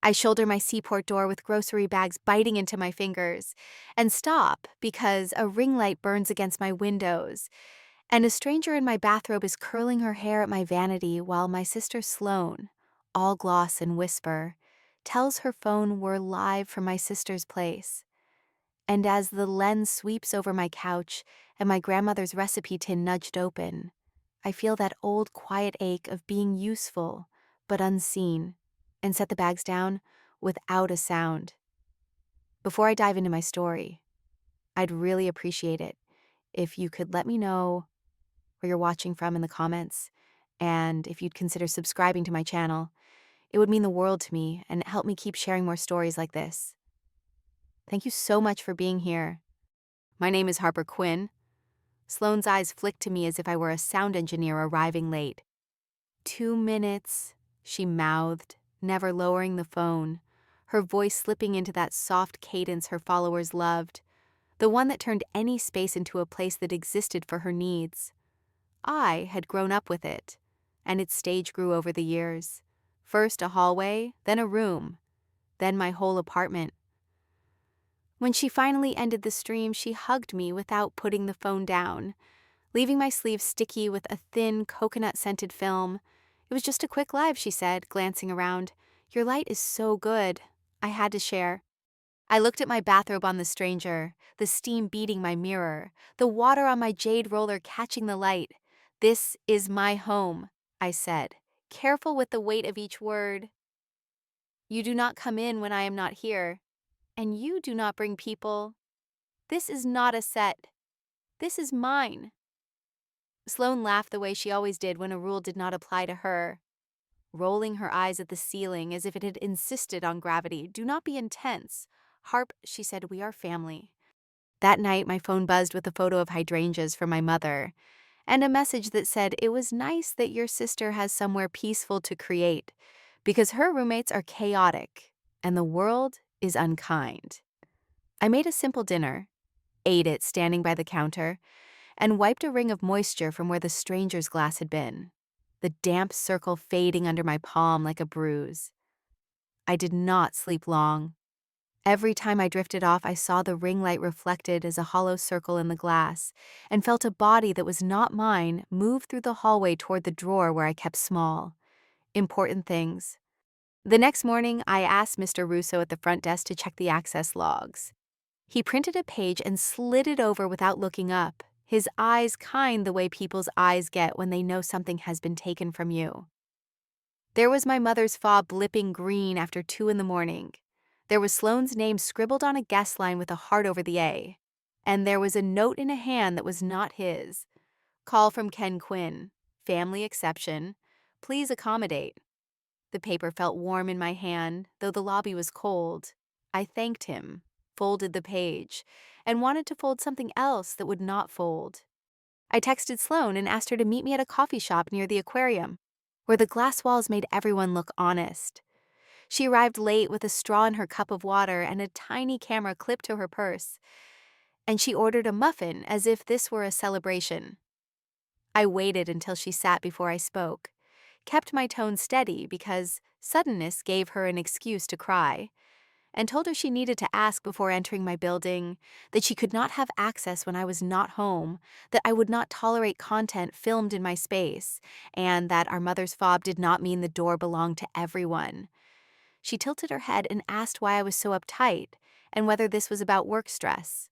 I shoulder my seaport door with grocery bags biting into my fingers, and stop because a ring light burns against my windows, and a stranger in my bathrobe is curling her hair at my vanity while my sister Sloane, all gloss and whisper, tells her phone we're live from my sister's place. And as the lens sweeps over my couch and my grandmother's recipe tin nudged open, I feel that old quiet ache of being useful but unseen, and set the bags down without a sound. Before I dive into my story, I'd really appreciate it if you could let me know where you're watching from in the comments, and if you'd consider subscribing to my channel. It would mean the world to me and help me keep sharing more stories like this. Thank you so much for being here. My name is Harper Quinn. Sloane's eyes flicked to me as if I were a sound engineer arriving late. 2 minutes, she mouthed, never lowering the phone, her voice slipping into that soft cadence her followers loved, the one that turned any space into a place that existed for her needs. I had grown up with it, and its stage grew over the years. First a hallway, then a room, then my whole apartment. When she finally ended the stream, she hugged me without putting the phone down, leaving my sleeves sticky with a thin, coconut-scented film. "It was just a quick live," she said, glancing around. "Your light is so good. I had to share." I looked at my bathrobe on the stranger, the steam beating my mirror, the water on my jade roller catching the light. "This is my home," I said, careful with the weight of each word. "You do not come in when I am not here, and you do not bring people. This is not a set. This is mine." Sloane laughed the way she always did when a rule did not apply to her, rolling her eyes at the ceiling as if it had insisted on gravity. "Do not be intense. Harp," she said, "we are family." That night, my phone buzzed with a photo of hydrangeas from my mother, and a message that said, "It was nice that your sister has somewhere peaceful to create, because her roommates are chaotic, and the world is unkind." I made a simple dinner, ate it standing by the counter, and wiped a ring of moisture from where the stranger's glass had been, the damp circle fading under my palm like a bruise. I did not sleep long. Every time I drifted off, I saw the ring light reflected as a hollow circle in the glass, and felt a body that was not mine move through the hallway toward the drawer where I kept small, important things. The next morning, I asked Mr. Russo at the front desk to check the access logs. He printed a page and slid it over without looking up, his eyes kind the way people's eyes get when they know something has been taken from you. There was my mother's fob blipping green after 2 in the morning. There was Sloane's name scribbled on a guest line with a heart over the A. And there was a note in a hand that was not his. "Call from Ken Quinn. Family exception. Please accommodate." The paper felt warm in my hand, though the lobby was cold. I thanked him, folded the page, and wanted to fold something else that would not fold. I texted Sloane and asked her to meet me at a coffee shop near the aquarium, where the glass walls made everyone look honest. She arrived late with a straw in her cup of water and a tiny camera clipped to her purse, and she ordered a muffin as if this were a celebration. I waited until she sat before I spoke, kept my tone steady because suddenness gave her an excuse to cry, and told her she needed to ask before entering my building, that she could not have access when I was not home, that I would not tolerate content filmed in my space, and that our mother's fob did not mean the door belonged to everyone. She tilted her head and asked why I was so uptight and whether this was about work stress,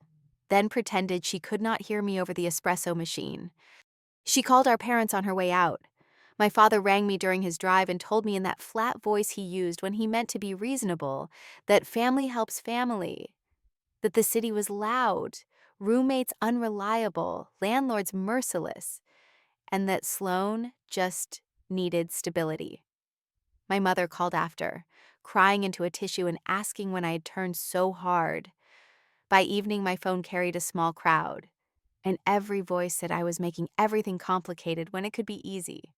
then pretended she could not hear me over the espresso machine. She called our parents on her way out. My father rang me during his drive and told me in that flat voice he used when he meant to be reasonable that family helps family, that the city was loud, roommates unreliable, landlords merciless, and that Sloane just needed stability. My mother called after, crying into a tissue and asking when I had turned so hard. By evening, my phone carried a small crowd, and every voice said I was making everything complicated when it could be easy.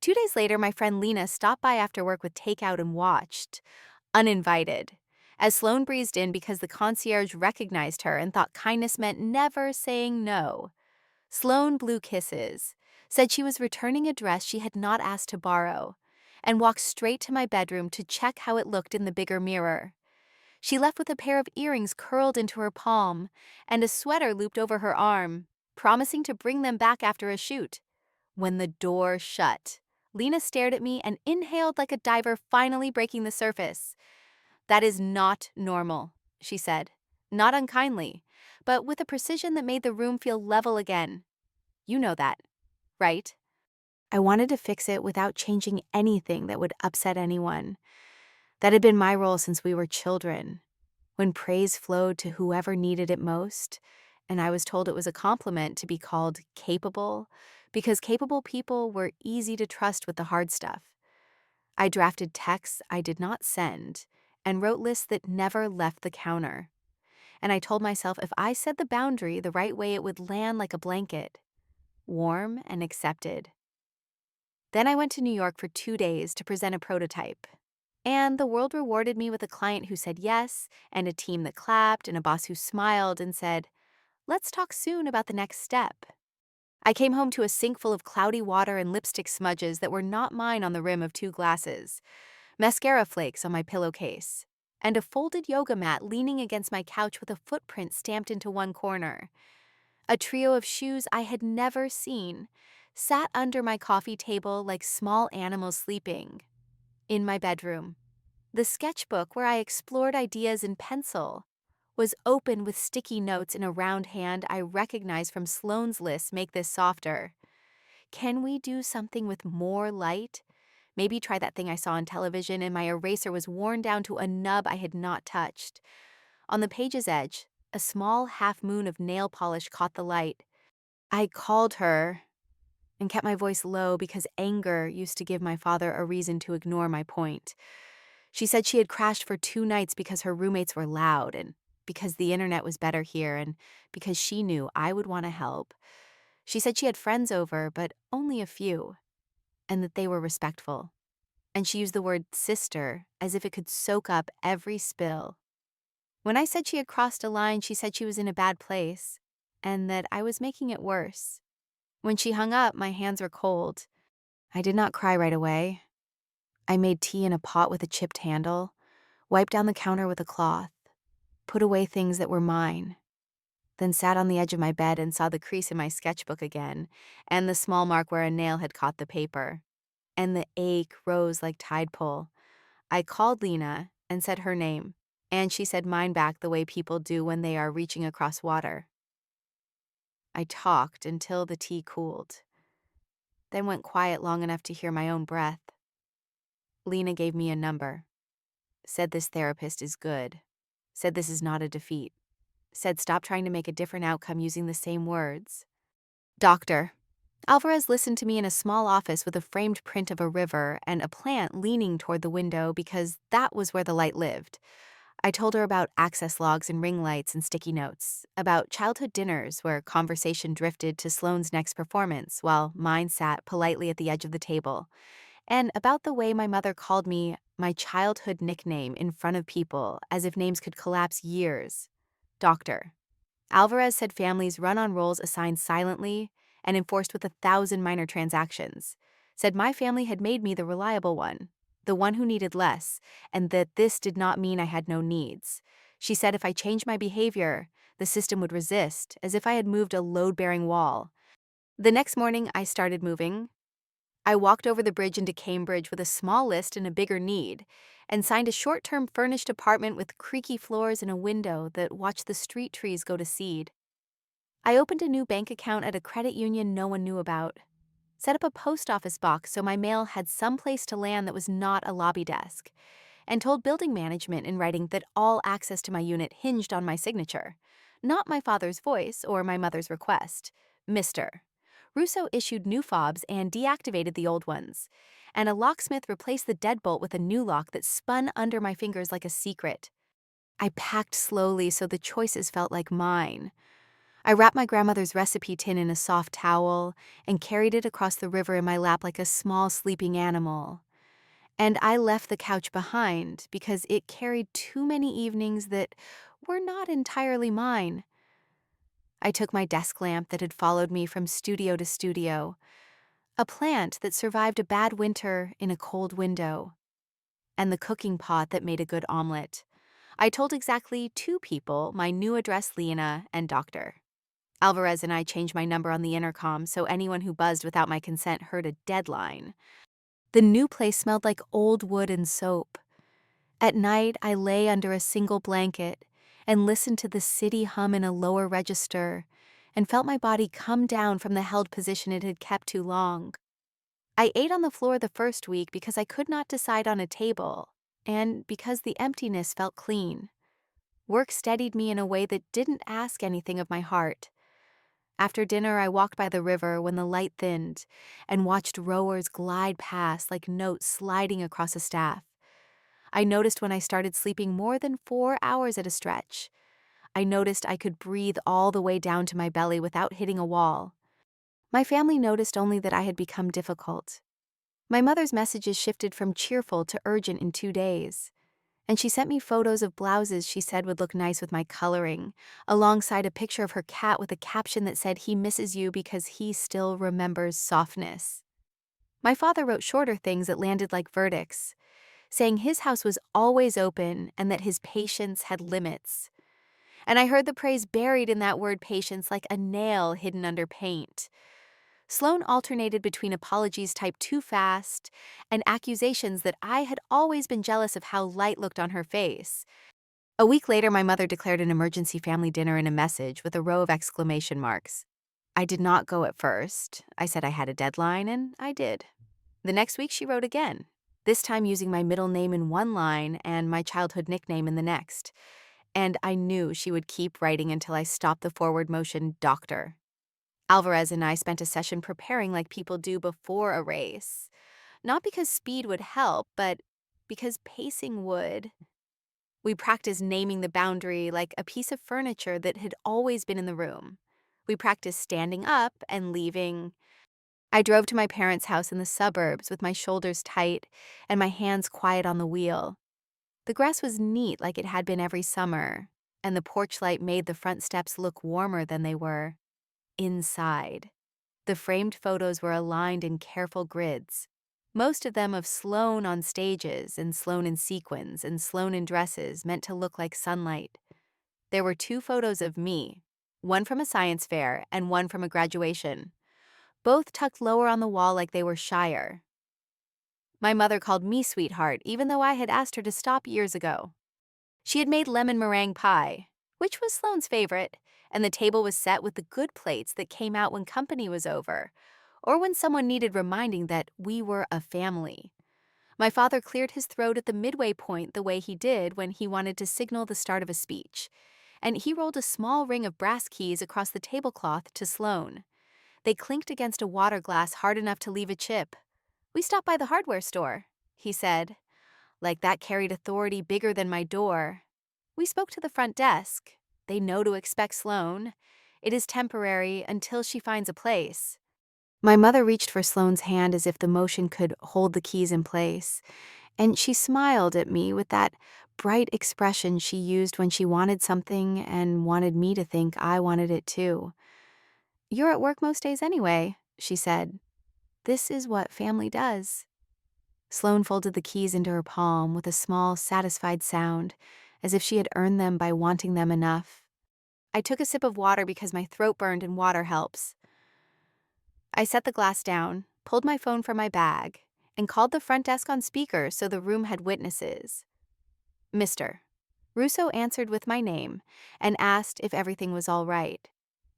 2 days later, my friend Lena stopped by after work with takeout and watched, uninvited, as Sloane breezed in because the concierge recognized her and thought kindness meant never saying no. Sloane blew kisses, said she was returning a dress she had not asked to borrow, and walked straight to my bedroom to check how it looked in the bigger mirror. She left with a pair of earrings curled into her palm and a sweater looped over her arm, promising to bring them back after a shoot. When the door shut, Lena stared at me and inhaled like a diver finally breaking the surface. "That is not normal," she said, not unkindly, but with a precision that made the room feel level again. "You know that, right?" I wanted to fix it without changing anything that would upset anyone. That had been my role since we were children. When praise flowed to whoever needed it most, and I was told it was a compliment to be called capable, because capable people were easy to trust with the hard stuff. I drafted texts I did not send and wrote lists that never left the counter. And I told myself if I set the boundary the right way, it would land like a blanket, warm and accepted. Then I went to New York for 2 days to present a prototype. And the world rewarded me with a client who said yes, and a team that clapped, and a boss who smiled and said, "Let's talk soon about the next step." I came home to a sink full of cloudy water and lipstick smudges that were not mine on the rim of 2 glasses, mascara flakes on my pillowcase, and a folded yoga mat leaning against my couch with a footprint stamped into one corner. A trio of shoes I had never seen sat under my coffee table like small animals sleeping. In my bedroom, the sketchbook where I explored ideas in pencil was open with sticky notes in a round hand I recognized from Sloane's list, "Make this softer." Can we do something with more light? Maybe try that thing I saw on television, and my eraser was worn down to a nub I had not touched. On the page's edge, a small half moon of nail polish caught the light. I called her and kept my voice low because anger used to give my father a reason to ignore my point. She said she had crashed for 2 nights because her roommates were loud, and because the internet was better here, and because she knew I would want to help. She said she had friends over, but only a few, and that they were respectful. And she used the word sister as if it could soak up every spill. When I said she had crossed a line, she said she was in a bad place, and that I was making it worse. When she hung up, my hands were cold. I did not cry right away. I made tea in a pot with a chipped handle, wiped down the counter with a cloth, put away things that were mine, then sat on the edge of my bed and saw the crease in my sketchbook again, and the small mark where a nail had caught the paper. And the ache rose like tide pull. I called Lena and said her name, and she said mine back the way people do when they are reaching across water. I talked until the tea cooled, then went quiet long enough to hear my own breath. Lena gave me a number, said this therapist is good, said this is not a defeat, said stop trying to make a different outcome using the same words. "Doctor." Alvarez listened to me in a small office with a framed print of a river and a plant leaning toward the window because that was where the light lived. I told her about access logs and ring lights and sticky notes, about childhood dinners where conversation drifted to Sloane's next performance while mine sat politely at the edge of the table, and about the way my mother called me my childhood nickname in front of people as if names could collapse years. Doctor. Alvarez said families run on roles assigned silently and enforced with 1,000 minor transactions. Said my family had made me the reliable one, the one who needed less, and that this did not mean I had no needs. She said if I changed my behavior, the system would resist, as if I had moved a load-bearing wall. The next morning, I started moving. I walked over the bridge into Cambridge with a small list and a bigger need, and signed a short-term furnished apartment with creaky floors and a window that watched the street trees go to seed. I opened a new bank account at a credit union no one knew about, set up a post office box so my mail had some place to land that was not a lobby desk, and told building management in writing that all access to my unit hinged on my signature, not my father's voice or my mother's request. Mr. Russo issued new fobs and deactivated the old ones, and a locksmith replaced the deadbolt with a new lock that spun under my fingers like a secret. I packed slowly so the choices felt like mine. I wrapped my grandmother's recipe tin in a soft towel and carried it across the river in my lap like a small sleeping animal. And I left the couch behind because it carried too many evenings that were not entirely mine. I took my desk lamp that had followed me from studio to studio. a plant that survived a bad winter in a cold window, and the cooking pot that made a good omelet. I told exactly 2 people my new address, Lena, and Doctor. Alvarez and I changed my number on the intercom so anyone who buzzed without my consent heard a deadline. The new place smelled like old wood and soap. At night, I lay under a single blanket and listened to the city hum in a lower register and felt my body come down from the held position it had kept too long. I ate on the floor the first week because I could not decide on a table, and because the emptiness felt clean. Work steadied me in a way that didn't ask anything of my heart. After dinner, I walked by the river when the light thinned and watched rowers glide past like notes sliding across a staff. I noticed when I started sleeping more than 4 hours at a stretch. I noticed I could breathe all the way down to my belly without hitting a wall. My family noticed only that I had become difficult. My mother's messages shifted from cheerful to urgent in 2 days. And she sent me photos of blouses she said would look nice with my coloring, alongside a picture of her cat with a caption that said he misses you because he still remembers softness. My father wrote shorter things that landed like verdicts, saying his house was always open and that his patience had limits. And I heard the praise buried in that word patience like a nail hidden under paint. Sloan alternated between apologies typed too fast and accusations that I had always been jealous of how light looked on her face. A week later, my mother declared an emergency family dinner in a message with a row of exclamation marks. I did not go at first. I said I had a deadline, and I did. The next week, she wrote again, this time using my middle name in one line and my childhood nickname in the next. And I knew she would keep writing until I stopped the forward motion, Doctor. Alvarez and I spent a session preparing like people do before a race. Not because speed would help, but because pacing would. We practiced naming the boundary like a piece of furniture that had always been in the room. We practiced standing up and leaving. I drove to my parents' house in the suburbs with my shoulders tight and my hands quiet on the wheel. The grass was neat like it had been every summer, and the porch light made the front steps look warmer than they were inside. The framed photos were aligned in careful grids, most of them of Sloan on stages and Sloan in sequins and Sloan in dresses meant to look like sunlight. There were 2 photos of me, one from a science fair and one from a graduation, both tucked lower on the wall like they were shyer. My mother called me sweetheart even though I had asked her to stop years ago. She had made lemon meringue pie, which was Sloane's favorite, and the table was set with the good plates that came out when company was over, or when someone needed reminding that we were a family. My father cleared his throat at the midway point the way he did when he wanted to signal the start of a speech, and he rolled a small ring of brass keys across the tablecloth to Sloane. They clinked against a water glass hard enough to leave a chip. "We stopped by the hardware store," he said. Like that carried authority bigger than my door. We spoke to the front desk. They know to expect Sloane. It is temporary until she finds a place. My mother reached for Sloane's hand as if the motion could hold the keys in place, and she smiled at me with that bright expression she used when she wanted something and wanted me to think I wanted it too. "You're at work most days anyway," she said. "This is what family does." Sloane folded the keys into her palm with a small, satisfied sound, as if she had earned them by wanting them enough. I took a sip of water because my throat burned and water helps. I set the glass down, pulled my phone from my bag, and called the front desk on speaker so the room had witnesses. "Mr." Russo answered with my name and asked if everything was all right.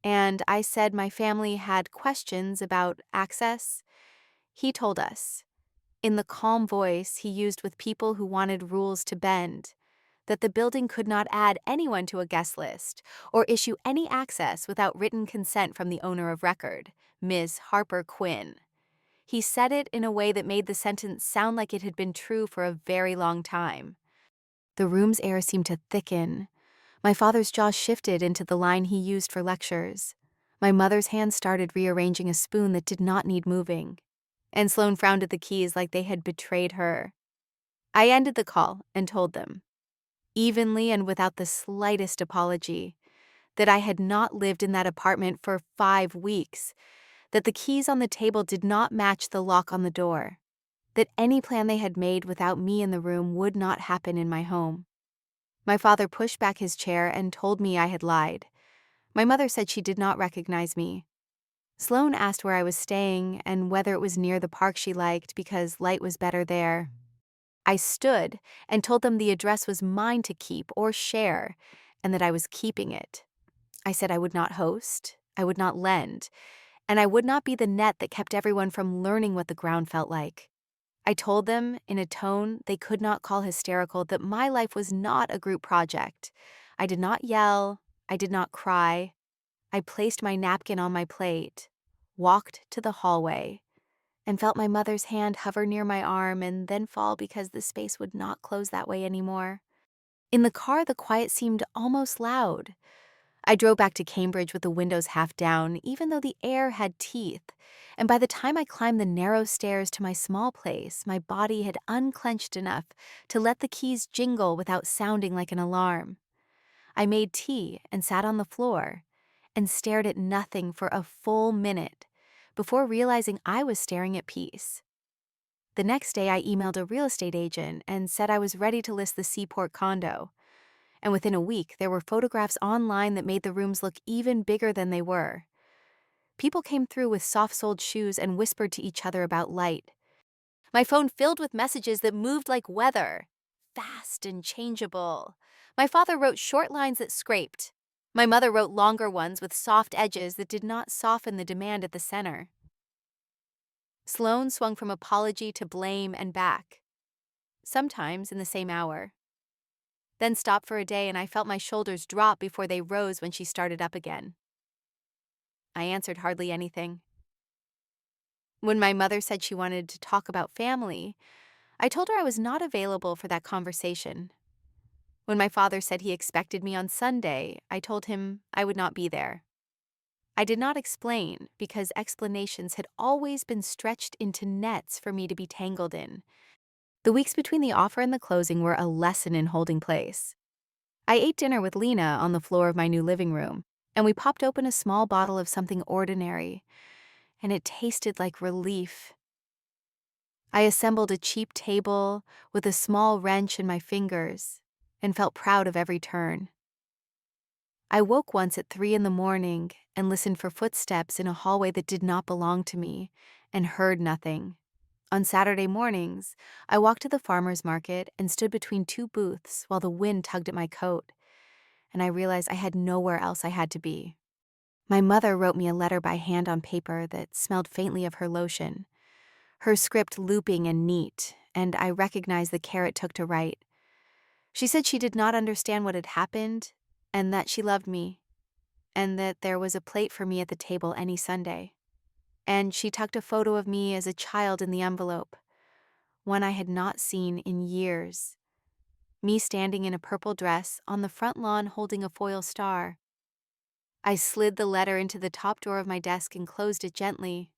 And I said my family had questions about access. He told us, in the calm voice he used with people who wanted rules to bend, that the building could not add anyone to a guest list or issue any access without written consent from the owner of record, Ms. Harper Quinn. He said it in a way that made the sentence sound like it had been true for a very long time. The room's air seemed to thicken. My father's jaw shifted into the line he used for lectures. My mother's hand started rearranging a spoon that did not need moving. And Sloane frowned at the keys like they had betrayed her. I ended the call and told them, evenly and without the slightest apology, that I had not lived in that apartment for 5 weeks, that the keys on the table did not match the lock on the door, that any plan they had made without me in the room would not happen in my home. My father pushed back his chair and told me I had lied. My mother said she did not recognize me. Sloane asked where I was staying and whether it was near the park she liked because light was better there. I stood and told them the address was mine to keep or share, and that I was keeping it. I said I would not host, I would not lend, and I would not be the net that kept everyone from learning what the ground felt like. I told them, in a tone they could not call hysterical, that my life was not a group project. I did not yell, I did not cry. I placed my napkin on my plate, walked to the hallway, and felt my mother's hand hover near my arm and then fall because the space would not close that way anymore. In the car, the quiet seemed almost loud. I drove back to Cambridge with the windows half down, even though the air had teeth, and by the time I climbed the narrow stairs to my small place, my body had unclenched enough to let the keys jingle without sounding like an alarm. I made tea and sat on the floor and stared at nothing for a full minute before realizing I was staring at peace. The next day, I emailed a real estate agent and said I was ready to list the Seaport condo. And within a week, there were photographs online that made the rooms look even bigger than they were. People came through with soft-soled shoes and whispered to each other about light. My phone filled with messages that moved like weather, fast and changeable. My father wrote short lines that scraped. My mother wrote longer ones with soft edges that did not soften the demand at the center. Sloane swung from apology to blame and back, sometimes in the same hour. Then stopped for a day, and I felt my shoulders drop before they rose when she started up again. I answered hardly anything. When my mother said she wanted to talk about family, I told her I was not available for that conversation. When my father said he expected me on Sunday, I told him I would not be there. I did not explain because explanations had always been stretched into nets for me to be tangled in. The weeks between the offer and the closing were a lesson in holding place. I ate dinner with Lena on the floor of my new living room, and we popped open a small bottle of something ordinary, and it tasted like relief. I assembled a cheap table with a small wrench in my fingers and felt proud of every turn. I woke once at 3 in the morning and listened for footsteps in a hallway that did not belong to me and heard nothing. On Saturday mornings, I walked to the farmer's market and stood between two booths while the wind tugged at my coat, and I realized I had nowhere else I had to be. My mother wrote me a letter by hand on paper that smelled faintly of her lotion, her script looping and neat, and I recognized the care it took to write. She said she did not understand what had happened, and that she loved me, and that there was a plate for me at the table any Sunday. And she tucked a photo of me as a child in the envelope, one I had not seen in years. Me standing in a purple dress on the front lawn holding a foil star. I slid the letter into the top drawer of my desk and closed it gently.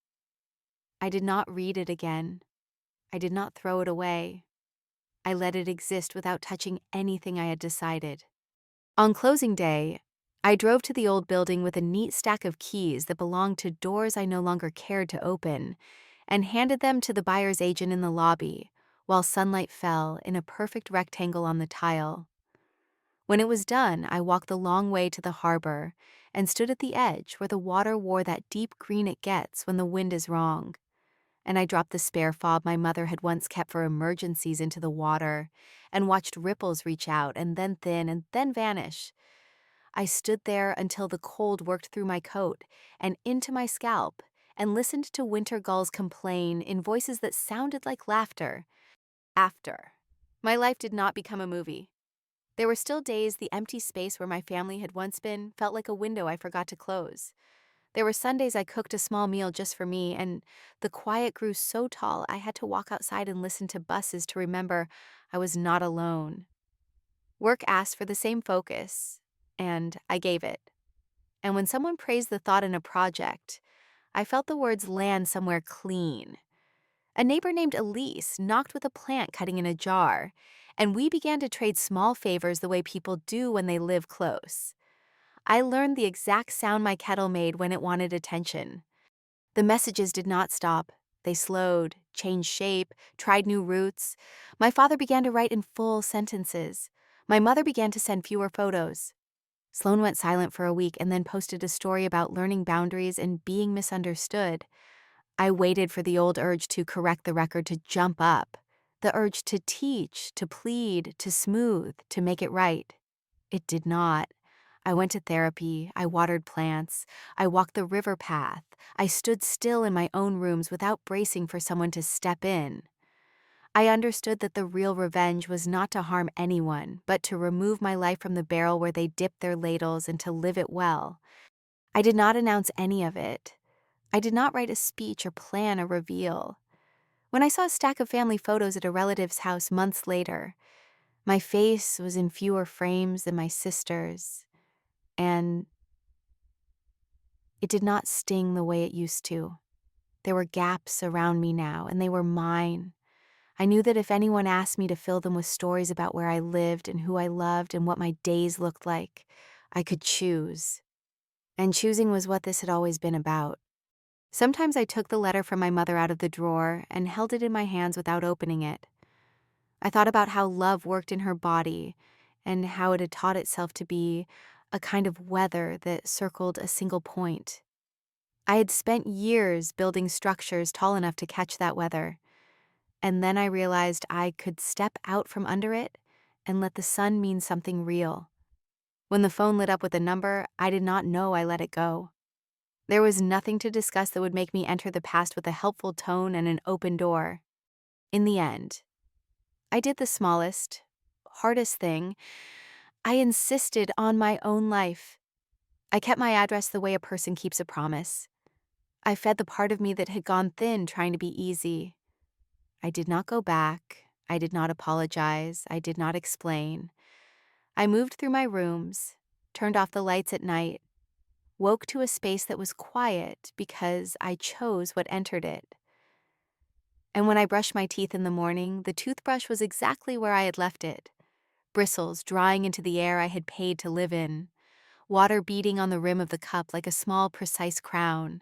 I did not read it again. I did not throw it away. I let it exist without touching anything I had decided. On closing day, I drove to the old building with a neat stack of keys that belonged to doors I no longer cared to open, and handed them to the buyer's agent in the lobby, while sunlight fell in a perfect rectangle on the tile. When it was done, I walked the long way to the harbor and stood at the edge where the water wore that deep green it gets when the wind is wrong. And I dropped the spare fob my mother had once kept for emergencies into the water and watched ripples reach out and then thin and then vanish. I stood there until the cold worked through my coat and into my scalp and listened to winter gulls complain in voices that sounded like laughter. After. My life did not become a movie. There were still days the empty space where my family had once been felt like a window I forgot to close. There were Sundays I cooked a small meal just for me, and the quiet grew so tall I had to walk outside and listen to buses to remember I was not alone. Work asked for the same focus, and I gave it. And when someone praised the thought in a project, I felt the words land somewhere clean. A neighbor named Elise knocked with a plant cutting in a jar, and we began to trade small favors the way people do when they live close. I learned the exact sound my kettle made when it wanted attention. The messages did not stop. They slowed, changed shape, tried new routes. My father began to write in full sentences. My mother began to send fewer photos. Sloan went silent for a week and then posted a story about learning boundaries and being misunderstood. I waited for the old urge to correct the record to jump up, the urge to teach, to plead, to smooth, to make it right. It did not. I went to therapy, I watered plants, I walked the river path, I stood still in my own rooms without bracing for someone to step in. I understood that the real revenge was not to harm anyone, but to remove my life from the barrel where they dipped their ladles and to live it well. I did not announce any of it. I did not write a speech or plan a reveal. When I saw a stack of family photos at a relative's house months later, my face was in fewer frames than my sister's, and it did not sting the way it used to. There were gaps around me now, and they were mine. I knew that if anyone asked me to fill them with stories about where I lived and who I loved and what my days looked like, I could choose. And choosing was what this had always been about. Sometimes I took the letter from my mother out of the drawer and held it in my hands without opening it. I thought about how love worked in her body and how it had taught itself to be a kind of weather that circled a single point. I had spent years building structures tall enough to catch that weather, and then I realized I could step out from under it and let the sun mean something real. When the phone lit up with a number, I did not know I let it go. There was nothing to discuss that would make me enter the past with a helpful tone and an open door. In the end, I did the smallest, hardest thing. I insisted on my own life. I kept my address the way a person keeps a promise. I fed the part of me that had gone thin trying to be easy. I did not go back. I did not apologize. I did not explain. I moved through my rooms, turned off the lights at night, woke to a space that was quiet because I chose what entered it. And when I brushed my teeth in the morning, the toothbrush was exactly where I had left it, bristles drying into the air I had paid to live in, water beating on the rim of the cup like a small, precise crown.